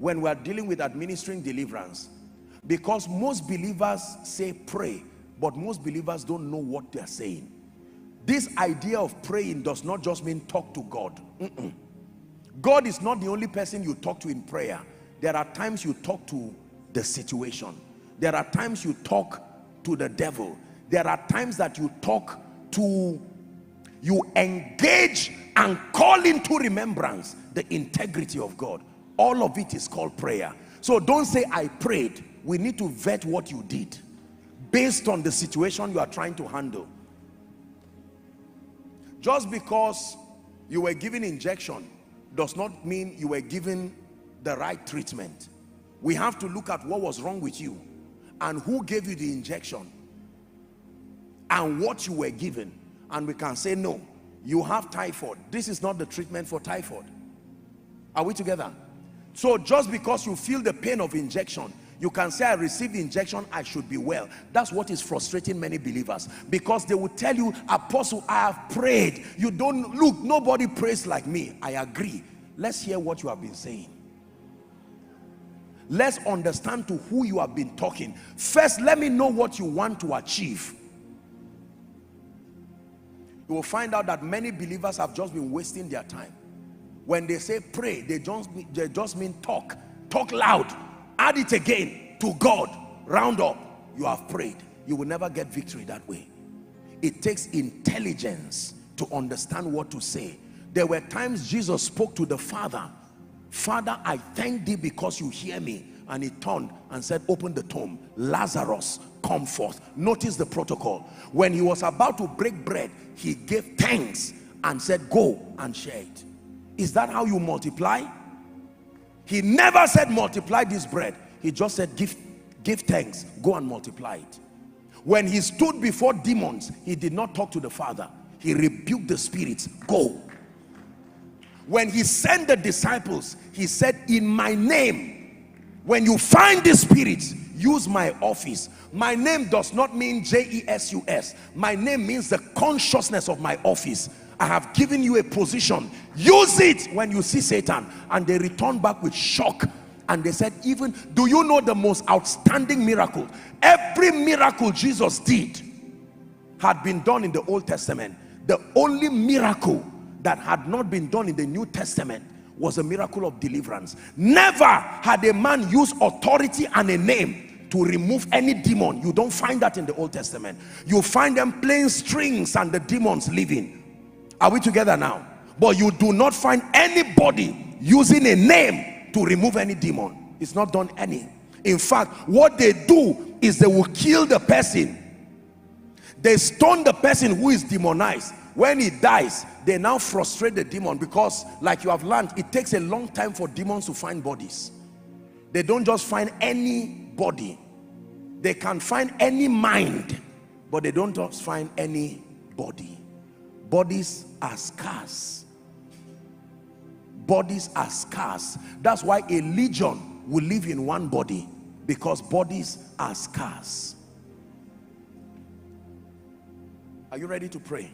when we are dealing with administering deliverance, because most believers say pray, but most believers don't know what they are saying. This idea of praying does not just mean talk to God. God is not the only person you talk to in prayer. There are times you talk to the situation. There are times you talk to the devil. There are times that you talk to, you engage and call into remembrance the integrity of God. All of it is called prayer. So don't say I prayed. We need to vet what you did based on the situation you are trying to handle. Just because you were given injection does not mean you were given the right treatment. We have to look at what was wrong with you and who gave you the injection and what you were given, and we can say no, you have typhoid. This is not the treatment for typhoid. Are we together? So just because you feel the pain of injection, you can say I received the injection, I should be well. That's what is frustrating many believers, because they will tell you, Apostle, I have prayed. You don't, look, nobody prays like me. I agree. Let's hear what you have been saying. Let's understand to who you have been talking. First, let me know what you want to achieve. You will find out that many believers have just been wasting their time. When they say pray, they just mean talk. Talk loud. Add it again to God. Round up. You have prayed. You will never get victory that way. It takes intelligence to understand what to say. There were times Jesus spoke to the Father. Father, I thank thee because you hear me. And he turned and said, open the tomb. Lazarus, come forth. Notice the protocol. When he was about to break bread, he gave thanks and said, go and share it. Is that how you multiply? He never said multiply this bread. He just said give thanks, go and multiply it. When he stood before demons, he did not talk to the Father. He rebuked the spirits, go. When he sent the disciples, he said, in my name, when you find the spirits, use my office. My name does not mean Jesus. My name means the consciousness of my office. I have given you a position. Use it when you see Satan. And they returned back with shock. And they said, even, do you know the most outstanding miracle? Every miracle Jesus did had been done in the Old Testament. The only miracle that had not been done in the New Testament was a miracle of deliverance. Never had a man used authority and a name to remove any demon. You don't find that in the Old Testament. You find them playing strings and the demons living. Are we together now? But you do not find anybody using a name to remove any demon. It's not done any. In fact, what they do is they will kill the person. They stone the person who is demonized. When he dies, they now frustrate the demon, because like you have learned, it takes a long time for demons to find bodies. They don't just find any body. They can find any mind, but they don't just find any body. Bodies are scarce. Bodies are scarce. That's why a legion will live in one body, because bodies are scarce. Are you ready to pray?